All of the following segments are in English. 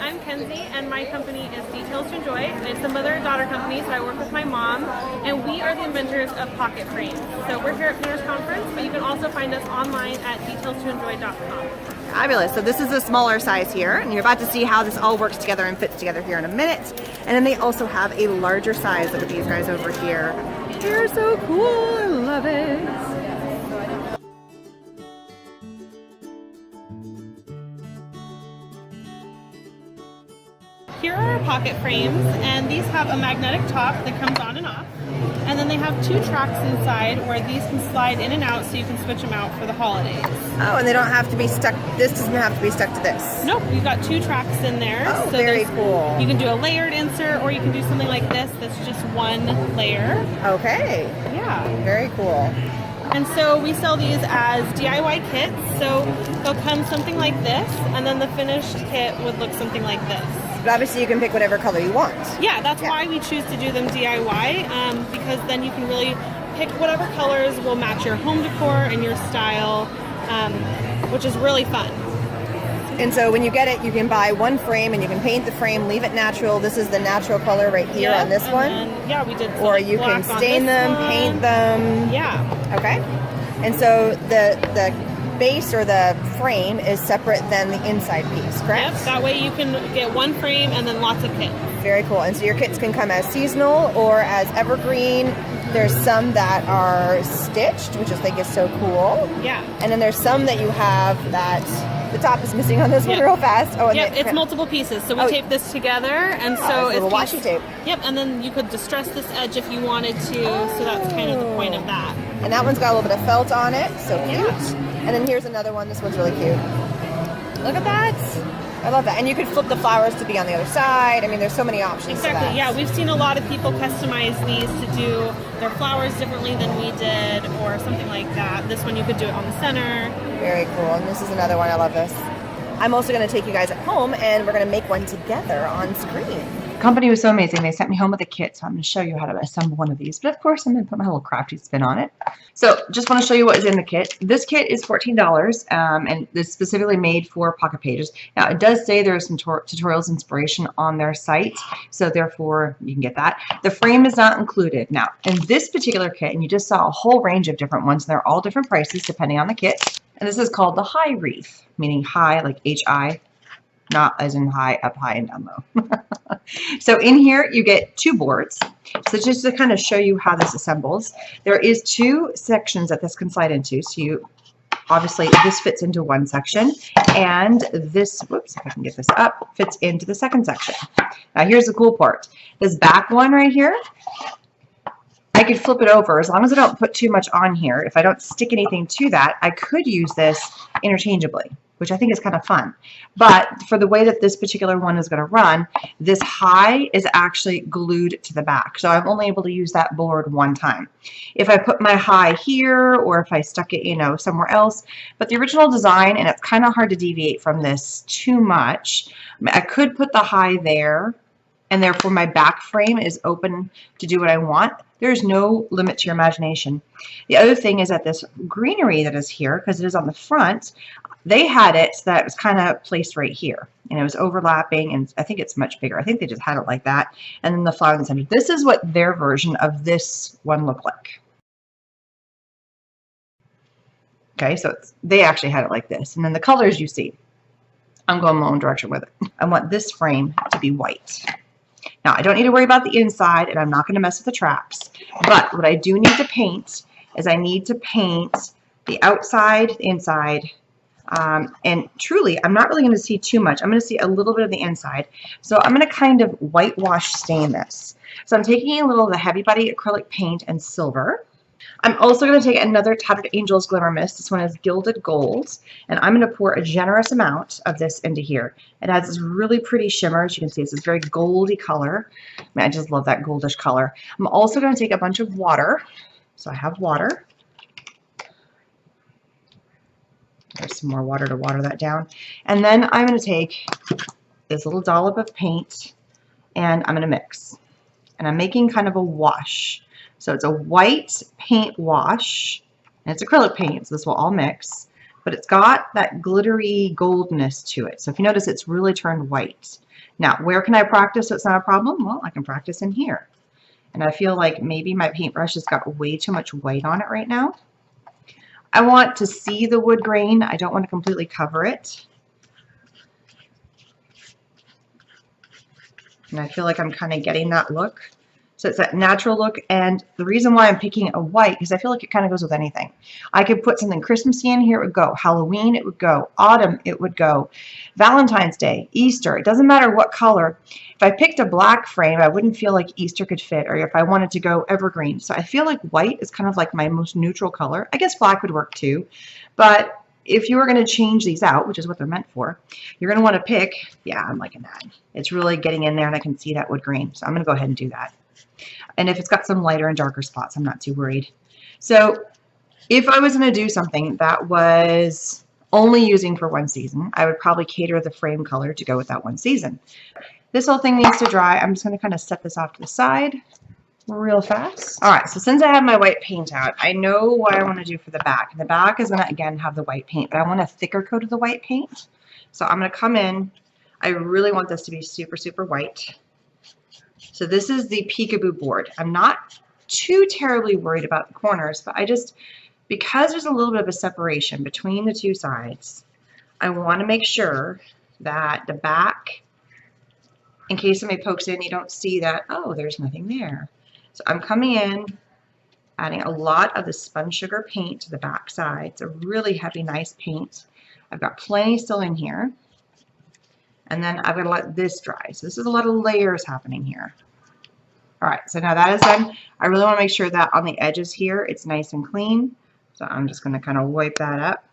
I'm Kenzie, and my company is Details to Enjoy. It's a mother-daughter company, so I work with my mom, and we are the inventors of pocket frames. So we're here at Painters Conference, but you can also find us online at detailstoenjoy.com. Fabulous. So this is a smaller size here, and you're about to see how this all works together and fits together here in a minute. And then they also have a larger size. Look at these guys over here. They're so cool. I love it. Here are our pocket frames, and these have a magnetic top that comes on and off. And then they have 2 tracks inside where these can slide in and out so you can switch them out for the holidays. Oh, and they don't have to be stuck, this doesn't have to be stuck to this. Nope, we've got 2 tracks in there. Oh, so very cool. You can do a layered insert, or you can do something like this that's just one layer. Okay. Yeah. Very cool. And so we sell these as DIY kits. So they'll come something like this, and then the finished kit would look something like this. But obviously you can pick whatever color you want. Yeah, that's why we choose to do them DIY, because then you can really pick whatever colors will match your home decor and your style, which is really fun. And so when you get it, you can buy one frame and you can paint the frame, leave it natural. This is the natural color right here on this one. Then, yeah, we did. Or you can stain them, paint them. Yeah. Okay. And so the base or the frame is separate than the inside piece, correct? Yep, that way you can get one frame and then lots of kits. Very cool. And so your kits can come as seasonal or as evergreen. There's some that are stitched, which I think is so cool. Yeah. And then there's some that you have that the top is missing on this one real fast. Oh, and yep, it's multiple pieces. So we tape this together, and so it's washi tape. Yep, and then you could distress this edge if you wanted to. So that's kind of the point of that. And that one's got a little bit of felt on it, so cute. And then here's another one. This one's really cute. Look at that. I love that. And you could flip the flowers to be on the other side. I mean, there's so many options. Exactly. Yeah, we've seen a lot of people customize these to do their flowers differently than we did, or something like that. This one you could do it on the center. Very cool. And this is another one. I love this. I'm also going to take you guys at home, and we're going to make one together on screen. The company was so amazing. They sent me home with a kit, so I'm going to show you how to assemble one of these. But of course, I'm going to put my little crafty spin on it. So just want to show you what is in the kit. This kit is $14, and it's specifically made for pocket pages. Now, it does say there is some tutorials inspiration on their site, so therefore you can get that. The frame is not included. Now, in this particular kit, and you just saw a whole range of different ones, and they're all different prices depending on the kit. And this is called the high wreath, meaning high, like H-I. Not as in high, up high, and down low. So in here, you get 2 boards. So just to kind of show you how this assembles, there is 2 sections that this can slide into. So you, obviously, this fits into one section, and this, whoops, if I can get this up, fits into the second section. Now here's the cool part. This back one right here, I could flip it over. As long as I don't put too much on here, if I don't stick anything to that, I could use this interchangeably, which I think is kind of fun. But for the way that this particular one is going to run, this high is actually glued to the back. So I'm only able to use that board one time. If I put my high here, or if I stuck it, you know, somewhere else, but the original design, and it's kind of hard to deviate from this too much, I could put the high there, and therefore my back frame is open to do what I want. There's no limit to your imagination. The other thing is that this greenery that is here, because it is on the front, they had it so that it was kind of placed right here, and it was overlapping, and I think it's much bigger. I think they just had it like that, and then the flower in the center. This is what their version of this one looked like. Okay, so they actually had it like this, and then the colors you see. I'm going my own direction with it. I want this frame to be white. Now, I don't need to worry about the inside, and I'm not going to mess with the traps, but what I do need to paint is I need to paint the outside, the inside, and truly, I'm not really going to see too much. I'm going to see a little bit of the inside. So I'm going to kind of whitewash stain this. So I'm taking a little of the Heavy Body acrylic paint and silver. I'm also going to take another Tattered Angels Glimmer Mist. This one is Gilded Gold, and I'm going to pour a generous amount of this into here. It has this really pretty shimmer. As you can see, it's this very goldy color. I mean, I just love that goldish color. I'm also going to take a bunch of water. So I have water. There's some more water to water that down. And then I'm going to take this little dollop of paint, and I'm going to mix. And I'm making kind of a wash. So it's a white paint wash, and it's acrylic paint, so this will all mix. but it's got that glittery goldness to it. So if you notice, it's really turned white. Now, where can I practice so it's not a problem? Well, I can practice in here. And I feel like maybe my paintbrush has got way too much white on it right now. I want to see the wood grain. I don't want to completely cover it. And I feel like I'm kind of getting that look. So it's that natural look, and the reason why I'm picking a white, because I feel like it kind of goes with anything. I could put something Christmassy in here, it would go. Halloween, it would go. Autumn, it would go. Valentine's Day, Easter, it doesn't matter what color. If I picked a black frame, I wouldn't feel like Easter could fit, or if I wanted to go evergreen. So I feel like white is kind of like my most neutral color. I guess black would work too, but if you were going to change these out, which is what they're meant for, you're going to want to pick, yeah, I'm liking that. It's really getting in there, and I can see that wood grain. So I'm going to go ahead and do that. And if it's got some lighter and darker spots, I'm not too worried. So if I was going to do something that was only using for one season, I would probably cater the frame color to go with that one season. This whole thing needs to dry. I'm just going to kind of set this off to the side real fast. All right, so since I have my white paint out, I know what I want to do for the back. The back is going to, again, have the white paint, but I want a thicker coat of the white paint. So I'm going to come in. I really want this to be super, super white. So this is the peekaboo board. I'm not too terribly worried about the corners, but I just, because there's a little bit of a separation between the two sides, I want to make sure that the back, in case somebody pokes in, you don't see that, oh, there's nothing there. So I'm coming in, adding a lot of the spun sugar paint to the back side. It's a really heavy, nice paint. I've got plenty still in here. And then I've got to let this dry. So this is a lot of layers happening here. All right, so now that is done. I really want to make sure that on the edges here, it's nice and clean. So I'm just going to kind of wipe that up.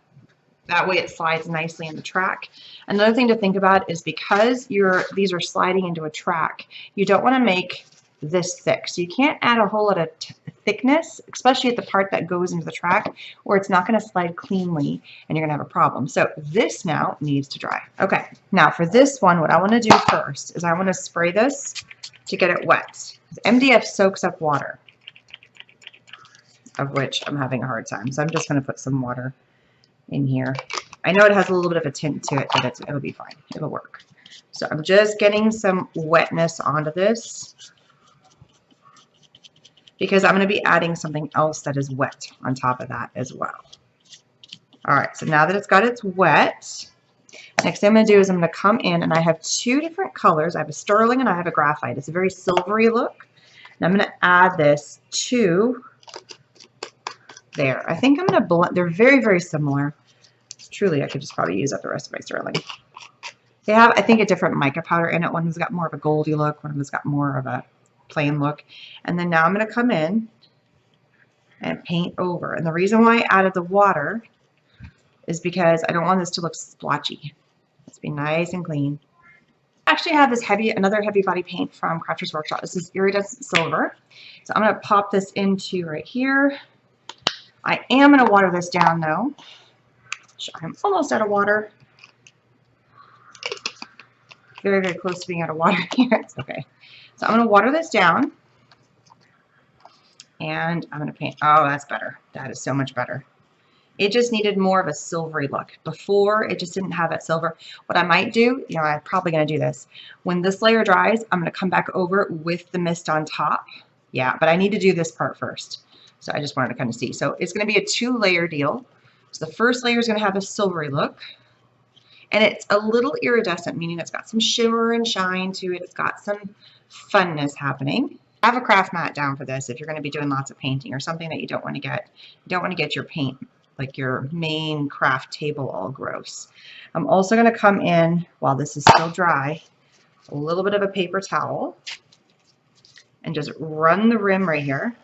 That way it slides nicely in the track. Another thing to think about is because these are sliding into a track, you don't want to make this thick. So you can't add a whole lot of thickness, especially at the part that goes into the track, or it's not going to slide cleanly and you're going to have a problem. So this now needs to dry. Okay, now for this one, what I want to do first is I want to spray this to get it wet. MDF soaks up water, of which I'm having a hard time. So I'm just going to put some water in here. I know it has a little bit of a tint to it, but it'll be fine. It'll work. So I'm just getting some wetness onto this because I'm going to be adding something else that is wet on top of that as well. All right, so now that it's got its wet, next thing I'm going to do is I'm going to come in, and I have two different colors. I have a sterling and I have a graphite. It's a very silvery look. And I'm going to add this to there. I think I'm going to blend. They're very, very similar. Truly, I could just probably use up the rest of my sterling. They have, I think, a different mica powder in it. One has got more of a goldy look. One has got more of a plain look. And then now I'm going to come in and paint over. And the reason why I added the water is because I don't want this to look splotchy. Let's be nice and clean. I actually have this another heavy body paint from Crafters Workshop. This is iridescent silver. So I'm going to pop this into right here. I am going to water this down though. I'm almost out of water. Very, very close to being out of water here. It's okay. So I'm going to water this down. And I'm going to paint. Oh, that's better. That is so much better. It just needed more of a silvery look. Before, it just didn't have that silver. What I might do, I'm probably going to do this. When this layer dries, I'm going to come back over with the mist on top. Yeah, but I need to do this part first. So I just wanted to kind of see. So it's going to be a 2-layer deal. So the first layer is going to have a silvery look. And it's a little iridescent, meaning it's got some shimmer and shine to it. It's got some funness happening. Have a craft mat down for this if you're going to be doing lots of painting or something that you don't want to get. You don't want to get your paint, like your main craft table, all gross. I'm also going to come in, while this is still dry, a little bit of a paper towel and just run the rim right here,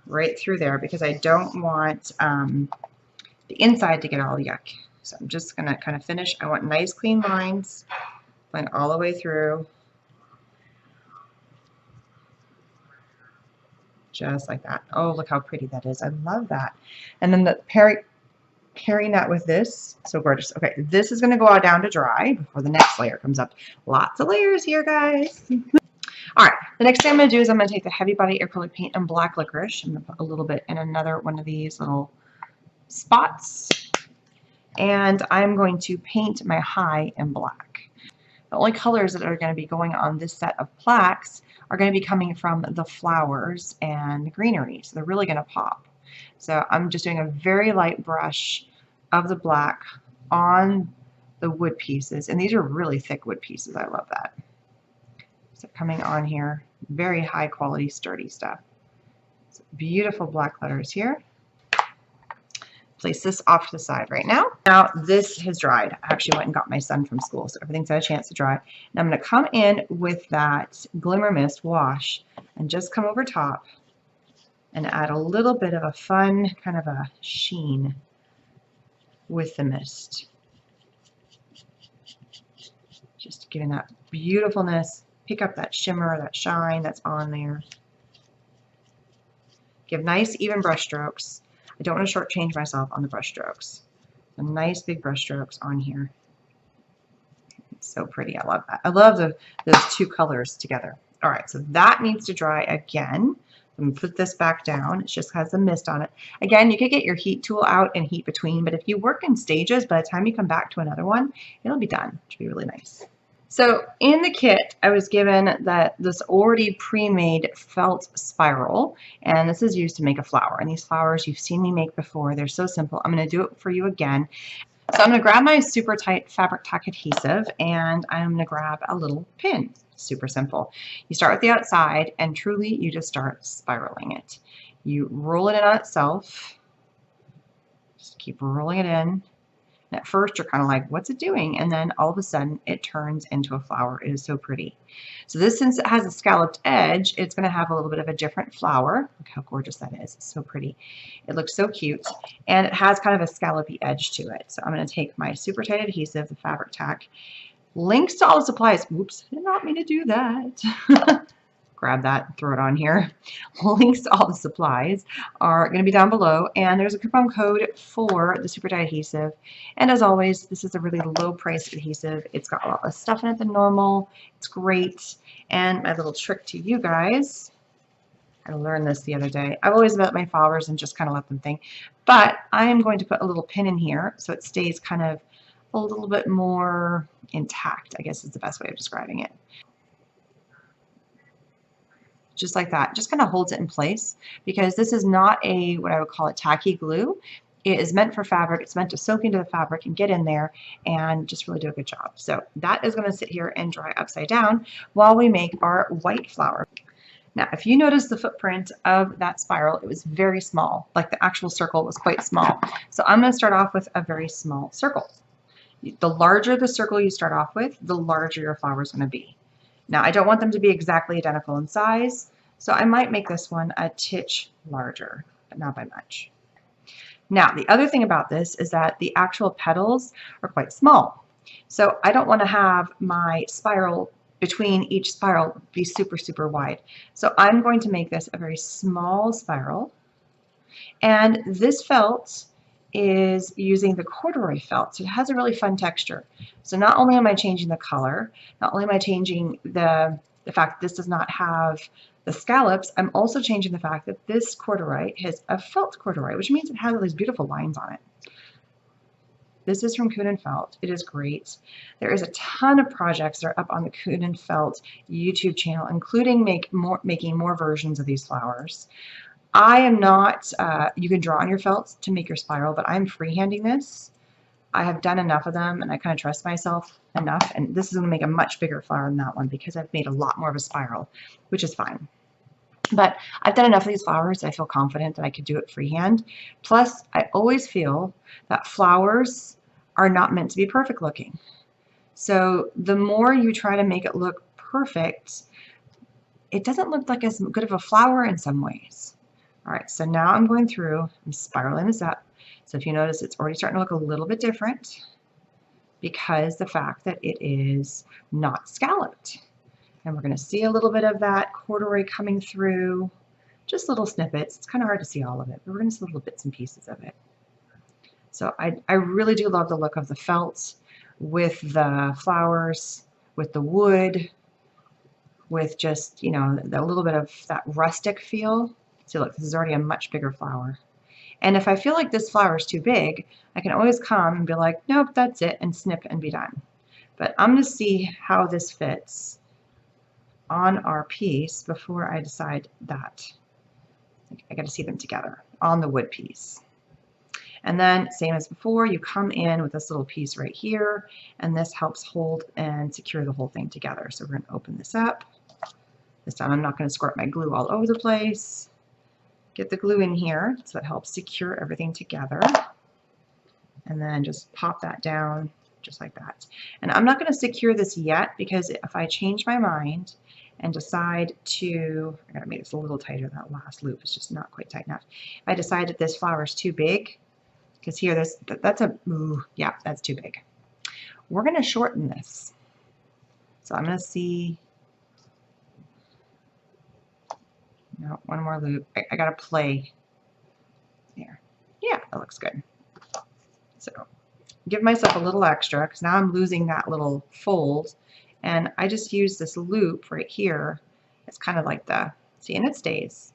right through there, because I don't want the inside to get all yuck. So I'm just going to kind of finish. I want nice clean lines, blend all the way through. Just like that. Oh, look how pretty that is. I love that. And then pairing that with this, so gorgeous. Okay, this is going to go down to dry before the next layer comes up. Lots of layers here, guys. All right, the next thing I'm going to do is I'm going to take the Heavy Body Acrylic Paint and Black Licorice. I'm going to put a little bit in another one of these little spots. And I'm going to paint my high in black. The only colors that are going to be going on this set of plaques are going to be coming from the flowers and the greenery. So they're really going to pop. So I'm just doing a very light brush of the black on the wood pieces. And these are really thick wood pieces. I love that. So coming on here, very high quality, sturdy stuff. So beautiful black letters here. Place this off to the side right now. Now this has dried. I actually went and got my son from school, so everything's had a chance to dry. And I'm going to come in with that Glimmer Mist wash and just come over top and add a little bit of a fun kind of a sheen with the mist. Just giving that beautifulness, pick up that shimmer, that shine that's on there. Give nice even brush strokes. I don't want to shortchange myself on the brush strokes. So nice big brush strokes on here. It's so pretty. I love that. I love those two colors together. All right, so that needs to dry again. I'm going to put this back down. It just has the mist on it. Again, you could get your heat tool out and heat between, but if you work in stages, by the time you come back to another one, it'll be done, which would be really nice. So in the kit, I was given this already pre-made felt spiral, and this is used to make a flower. And these flowers you've seen me make before. They're so simple. I'm going to do it for you again. So I'm going to grab my super tight fabric tack adhesive, and I'm going to grab a little pin. Super simple. You start with the outside, and truly you just start spiraling it. You roll it in on itself. Just keep rolling it in. And at first you're kind of like, what's it doing? And then all of a sudden it turns into a flower. It is so pretty. So this, since it has a scalloped edge, it's going to have a little bit of a different flower. Look how gorgeous that is. It's so pretty. It looks so cute. And it has kind of a scallopy edge to it. So I'm going to take my super tight adhesive, the fabric tack, links to all the supplies. Whoops, I did not mean to do that. Grab that, throw it on here. Links to all the supplies are going to be down below, and there's a coupon code for the super tight adhesive. And as always, this is a really low price adhesive. It's got a lot less stuff in it than normal. It's great. And my little trick to you guys, I learned this the other day. I've always met my followers and just kind of let them think, but I am going to put a little pin in here so it stays kind of a little bit more intact, I guess is the best way of describing it. Just like that, just kind of holds it in place, because this is not a, what I would call a tacky glue. It is meant for fabric. It's meant to soak into the fabric and get in there and just really do a good job. So that is going to sit here and dry upside down while we make our white flower. Now, if you notice the footprint of that spiral, it was very small, like the actual circle was quite small. So I'm going to start off with a very small circle. The larger the circle you start off with, the larger your flower is going to be. Now, I don't want them to be exactly identical in size, so I might make this one a titch larger, but not by much. Now, the other thing about this is that the actual petals are quite small. So I don't want to have my spiral between each spiral be super, super wide. So I'm going to make this a very small spiral. And this felt is using the corduroy felt, so it has a really fun texture. So not only am I changing the color, not only am I changing the fact that this does not have the scallops, I'm also changing the fact that this corduroy has a felt corduroy, which means it has all these beautiful lines on it. This is from Coon & Felt. It is great. There is a ton of projects that are up on the Coon & Felt YouTube channel, including making more versions of these flowers. I am not, you can draw on your felts to make your spiral, but I'm freehanding this. I have done enough of them, and I kind of trust myself enough, and this is going to make a much bigger flower than that one because I've made a lot more of a spiral, which is fine. But I've done enough of these flowers, I feel confident that I could do it freehand. Plus, I always feel that flowers are not meant to be perfect looking. So the more you try to make it look perfect, it doesn't look like as good of a flower in some ways. All right, so now I'm going through, I'm spiraling this up. So if you notice, it's already starting to look a little bit different because the fact that it is not scalloped. And we're going to see a little bit of that corduroy coming through, just little snippets. It's kind of hard to see all of it, but we're going to see little bits and pieces of it. So I really do love the look of the felt with the flowers, with the wood. with just, you know, a little bit of that rustic feel. See, look, this is already a much bigger flower. And if I feel like this flower is too big, I can always come and be like, nope, that's it, and snip and be done. But I'm going to see how this fits on our piece before I decide that. I got to see them together on the wood piece. And then, same as before, you come in with this little piece right here, and this helps hold and secure the whole thing together. So we're going to open this up. This time I'm not going to squirt my glue all over the place. Get the glue in here so it helps secure everything together. And then just pop that down just like that. And I'm not going to secure this yet because if I change my mind and decide to, I got to make this a little tighter, that last loop is just not quite tight enough. If I decide that this flower is too big, because here, that's a, ooh, yeah, that's too big. We're going to shorten this. So I'm going to see, no, one more loop. I got to play there. Yeah, that looks good. So give myself a little extra because now I'm losing that little fold. And I just use this loop right here. It's kind of like the, see, and it stays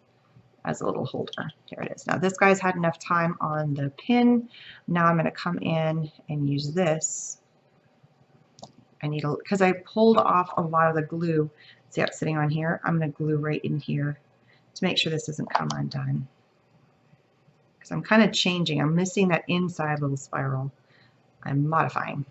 as a little holder. Here it is. Now this guy's had enough time on the pin. Now I'm going to come in and use this. I need a, because I pulled off a lot of the glue. See how it's sitting on here? I'm going to glue right in here to make sure this doesn't come undone. Because I'm kind of changing. I'm missing that inside little spiral. I'm modifying.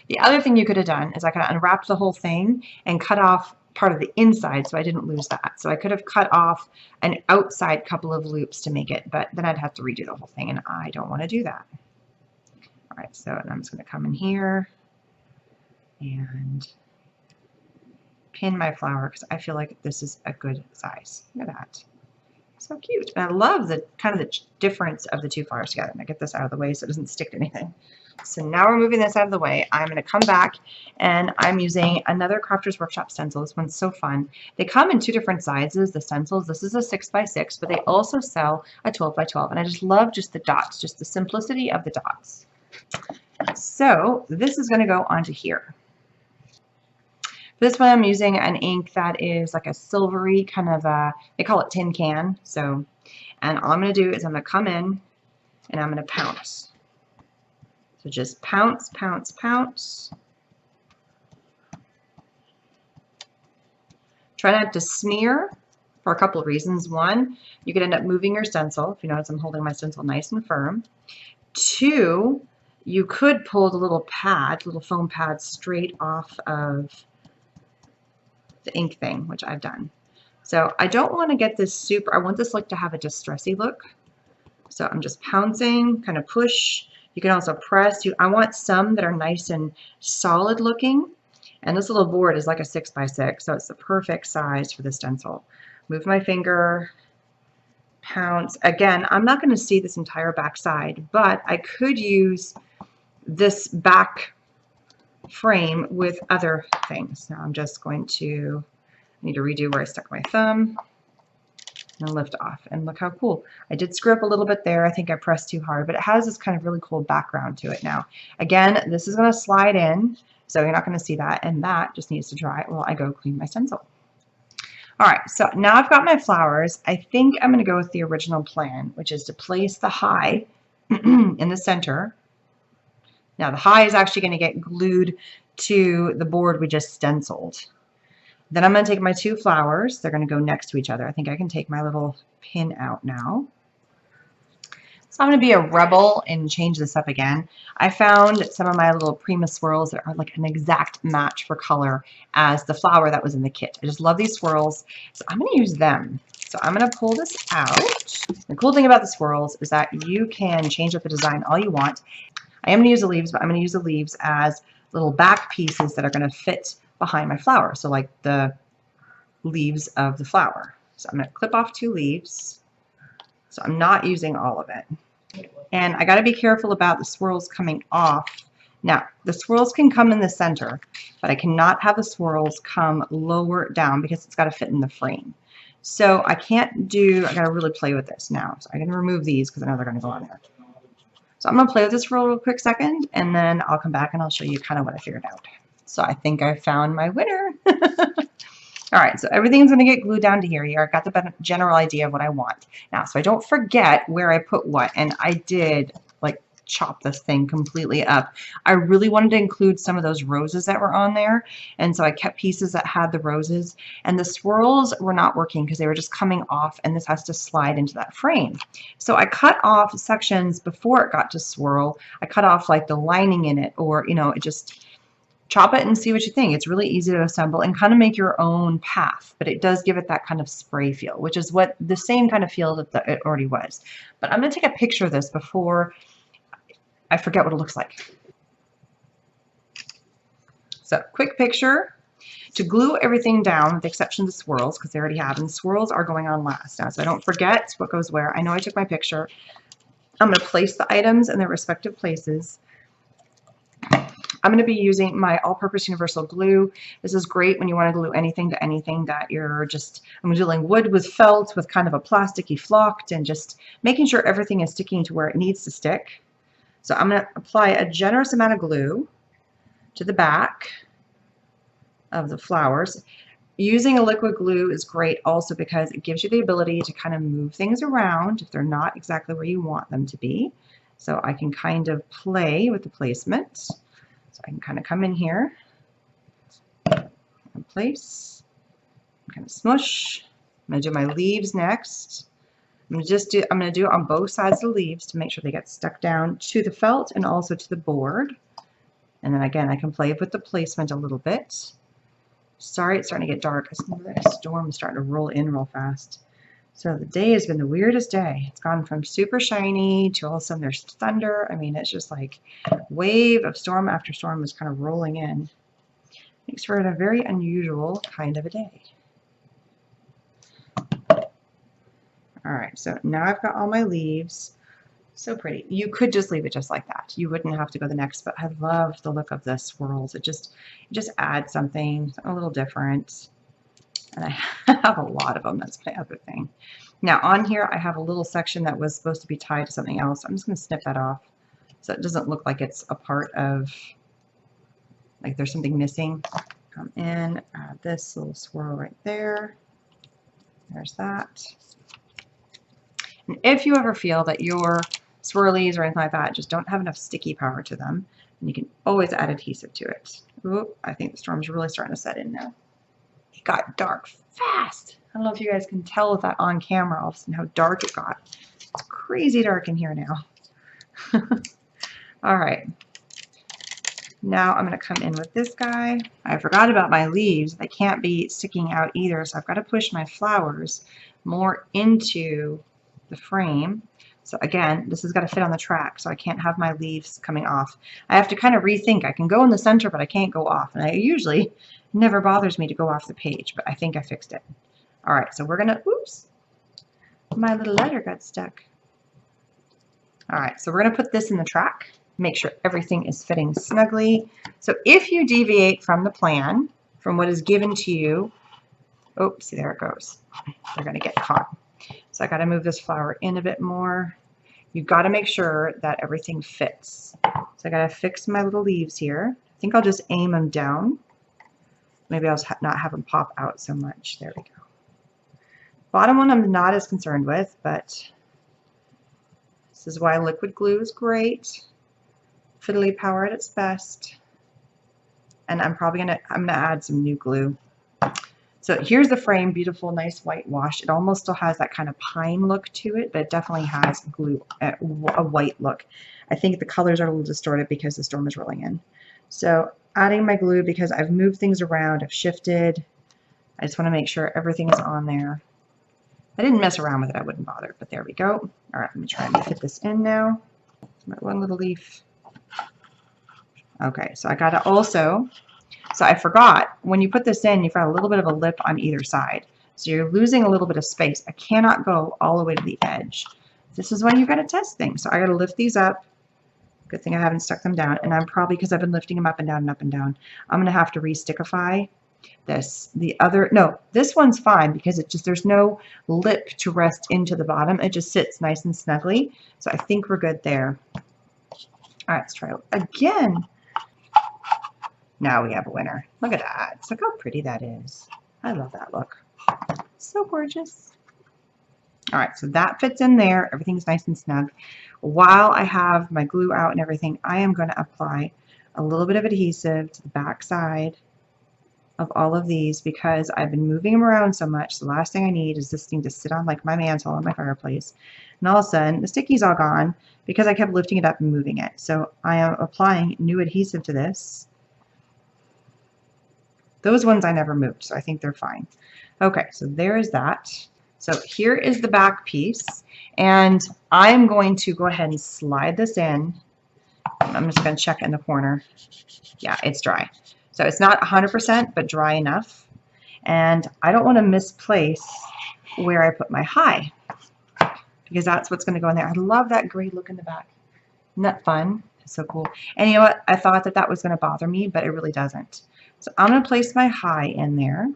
The other thing you could have done is I could have unwrapped the whole thing and cut off part of the inside so I didn't lose that. So I could have cut off an outside couple of loops to make it, but then I'd have to redo the whole thing and I don't want to do that. All right, so I'm just going to come in here and pin my flower because I feel like this is a good size. Look at that. So cute. And I love the kind of the difference of the two flowers together. And I get this out of the way so it doesn't stick to anything. So now we're moving this out of the way. I'm going to come back and I'm using another Crafters Workshop stencil. This one's so fun. They come in two different sizes, the stencils. This is a 6x6, but they also sell a 12x12. And I just love just the dots, just the simplicity of the dots. So this is going to go onto here. For this one, I'm using an ink that is like a silvery kind of a, they call it tin can. So, and all I'm going to do is I'm going to come in and I'm going to pounce. So just pounce, pounce, pounce. Try not to smear for a couple of reasons. One, you could end up moving your stencil. If you notice, I'm holding my stencil nice and firm. Two, you could pull the little pad, little foam pad straight off of the ink thing, which I've done. So I don't want to get this super, I want this look to have a distressy look. So I'm just pouncing, kind of push. You can also press. I want some that are nice and solid looking. And this little board is like a 6x6, so it's the perfect size for the stencil. Move my finger, pounce. Again, I'm not going to see this entire back side, but I could use this back frame with other things. Now I'm just going to, I need to redo where I stuck my thumb and lift off. And look how cool. I did screw up a little bit there. I think I pressed too hard, but it has this kind of really cool background to it now. Again, this is going to slide in, so you're not going to see that, and that just needs to dry while I go clean my stencil. All right, so now I've got my flowers. I think I'm going to go with the original plan, which is to place the high in the center. Now the high is actually going to get glued to the board we just stenciled. Then I'm going to take my two flowers. They're going to go next to each other. I think I can take my little pin out now. So I'm going to be a rebel and change this up again. I found some of my little Prima swirls that are like an exact match for color as the flower that was in the kit. I just love these swirls. So I'm going to use them. So I'm going to pull this out. The cool thing about the swirls is that you can change up the design all you want. I am going to use the leaves, but I'm going to use the leaves as little back pieces that are going to fit behind my flower. So like the leaves of the flower. So I'm going to clip off two leaves. So I'm not using all of it. And I got to be careful about the swirls coming off. Now, the swirls can come in the center, but I cannot have the swirls come lower down because it's got to fit in the frame. So I can't do, I got to really play with this now. So I'm going to remove these because I know they're going to go on there. So I'm going to play with this for a real quick second, and then I'll come back and I'll show you kind of what I figured out. So I think I found my winner. All right, so everything's going to get glued down to here. I got the general idea of what I want. Now, so I don't forget where I put what, and I did like chop this thing completely up. I really wanted to include some of those roses that were on there, and so I kept pieces that had the roses, and the swirls were not working because they were just coming off, and this has to slide into that frame. So I cut off sections before it got to swirl. I cut off like the lining in it, or, you know, it just... Chop it and see what you think. It's really easy to assemble and kind of make your own path, but it does give it that kind of spray feel, which is what the same kind of feel that it already was. But I'm going to take a picture of this before I forget what it looks like. So quick picture to glue everything down with the exception of the swirls, because they already have, and the swirls are going on last now, so I don't forget what goes where. I know I took my picture. I'm going to place the items in their respective places. I'm going to be using my all-purpose universal glue. This is great when you want to glue anything to anything that you're just, I'm doing wood with felt with kind of a plasticky flocked, and just making sure everything is sticking to where it needs to stick. So I'm going to apply a generous amount of glue to the back of the flowers. Using a liquid glue is great also because it gives you the ability to kind of move things around if they're not exactly where you want them to be. So I can kind of play with the placement. So I can kind of come in here and place, kind of smush. I'm going to do my leaves next. I'm going to do it on both sides of the leaves to make sure they get stuck down to the felt and also to the board. And then again, I can play with the placement a little bit. Sorry, it's starting to get dark. The storm is starting to roll in real fast. So the day has been the weirdest day. It's gone from super shiny to all of a sudden there's thunder. I mean, it's just like a wave of storm after storm is kind of rolling in. Makes for a very unusual kind of a day. All right, so now I've got all my leaves. So pretty. You could just leave it just like that. You wouldn't have to go the next, but I love the look of the swirls. It just adds something a little different. And I have a lot of them. That's my other thing. Now on here, I have a little section that was supposed to be tied to something else. I'm just going to snip that off so it doesn't look like it's a part of, like there's something missing. Come in, add this little swirl right there. There's that. And if you ever feel that your swirlies or anything like that just don't have enough sticky power to them, then you can always add adhesive to it. Ooh, I think the storm's really starting to set in now. It got dark fast. I don't know if you guys can tell with that on camera all of a sudden how dark it got. It's crazy dark in here now. All right. Now I'm going to come in with this guy. I forgot about my leaves. They can't be sticking out either, so I've got to push my flowers more into the frame. So again, this has got to fit on the track, so I can't have my leaves coming off. I have to kind of rethink. I can go in the center, but I can't go off. And it usually never bothers me to go off the page, but I think I fixed it. All right, so we're going to, oops, my little letter got stuck. All right, so we're going to put this in the track. Make sure everything is fitting snugly. So if you deviate from the plan, from what is given to you, oh, see, there it goes. They're going to get caught. So I got to move this flower in a bit more. You've got to make sure that everything fits. So I got to fix my little leaves here. I think I'll just aim them down. Maybe I'll not have them pop out so much. There we go. Bottom one I'm not as concerned with, but this is why liquid glue is great. Fiddly power at its best. And I'm gonna add some new glue. So here's the frame, beautiful, nice whitewash. It almost still has that kind of pine look to it, but it definitely has glue, a white look. I think the colors are a little distorted because the storm is rolling in. So adding my glue because I've moved things around, I've shifted. I just want to make sure everything is on there. I didn't mess around with it, I wouldn't bother, but there we go. All right, let me try and fit this in now. My one little leaf. Okay, so I got to also, so I forgot, when you put this in, you've got a little bit of a lip on either side. So you're losing a little bit of space. I cannot go all the way to the edge. This is when you've got to test things. So I got to lift these up. Good thing I haven't stuck them down. And I'm probably, because I've been lifting them up and down and up and down, I'm going to have to re-stickify this. The other, no, this one's fine because it just, there's no lip to rest into the bottom. It just sits nice and snugly. So I think we're good there. All right, let's try it again. Now we have a winner. Look at that. Look how pretty that is. I love that look. So gorgeous. All right, so that fits in there. Everything's nice and snug. While I have my glue out and everything, I am going to apply a little bit of adhesive to the back side of all of these because I've been moving them around so much. The last thing I need is this thing to sit on like my mantle on my fireplace. And all of a sudden, the sticky's all gone because I kept lifting it up and moving it. So I am applying new adhesive to this. Those ones I never moved, so I think they're fine. Okay, so there is that. So here is the back piece, and I'm going to go ahead and slide this in. I'm just going to check in the corner. Yeah, it's dry. So it's not 100%, but dry enough. And I don't want to misplace where I put my high, because that's what's going to go in there. I love that gray look in the back. Isn't that fun? It's so cool. And you know what? I thought that that was going to bother me, but it really doesn't. So I'm going to place my high in there.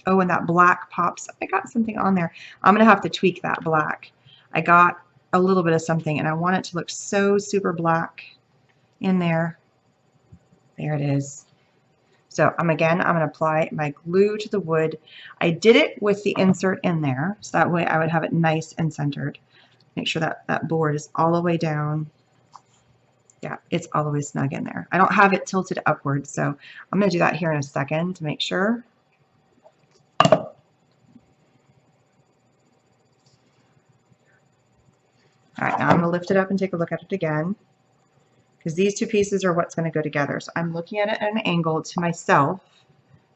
Oh, and that black pops. I got something on there. I'm going to have to tweak that black. I got a little bit of something, and I want it to look so super black in there. There it is. So I'm going to apply my glue to the wood. I did it with the insert in there, so that way I would have it nice and centered. Make sure that that board is all the way down. Yeah, it's all the way snug in there. I don't have it tilted upwards, so I'm going to do that here in a second to make sure. All right, now I'm going to lift it up and take a look at it again, because these two pieces are what's going to go together. So I'm looking at it at an angle to myself.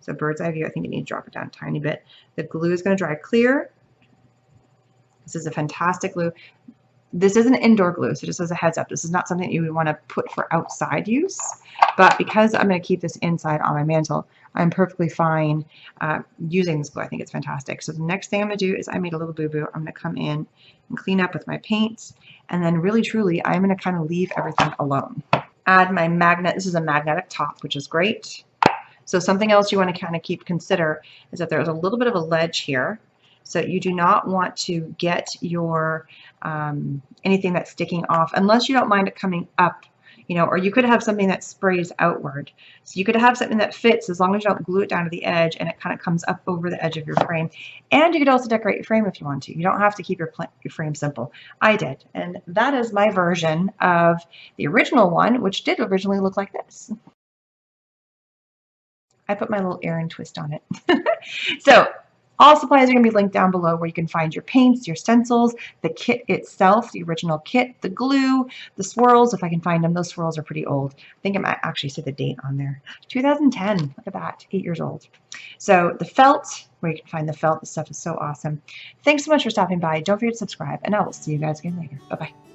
So bird's eye view, I think you need to drop it down a tiny bit. The glue is going to dry clear. This is a fantastic glue. This is an indoor glue, so just as a heads up, this is not something that you would want to put for outside use. But because I'm going to keep this inside on my mantle, I'm perfectly fine using this glue. I think it's fantastic. So the next thing I'm going to do is I made a little boo-boo. I'm going to come in and clean up with my paint. And then really, truly, I'm going to kind of leave everything alone. Add my magnet. This is a magnetic top, which is great. So something else you want to kind of consider is that there's a little bit of a ledge here. So you do not want to get your anything that's sticking off unless you don't mind it coming up, you know, or you could have something that sprays outward. So you could have something that fits as long as you don't glue it down to the edge and it kind of comes up over the edge of your frame. And you could also decorate your frame if you want to. You don't have to keep your frame simple. I did. And that is my version of the original one, which did originally look like this. I put my little Erin twist on it. So all supplies are going to be linked down below where you can find your paints, your stencils, the kit itself, the original kit, the glue, the swirls, if I can find them. Those swirls are pretty old. I think I might actually see the date on there. 2010. Look at that. 8 years old. So the felt, where you can find the felt. This stuff is so awesome. Thanks so much for stopping by. Don't forget to subscribe, and I will see you guys again later. Bye-bye.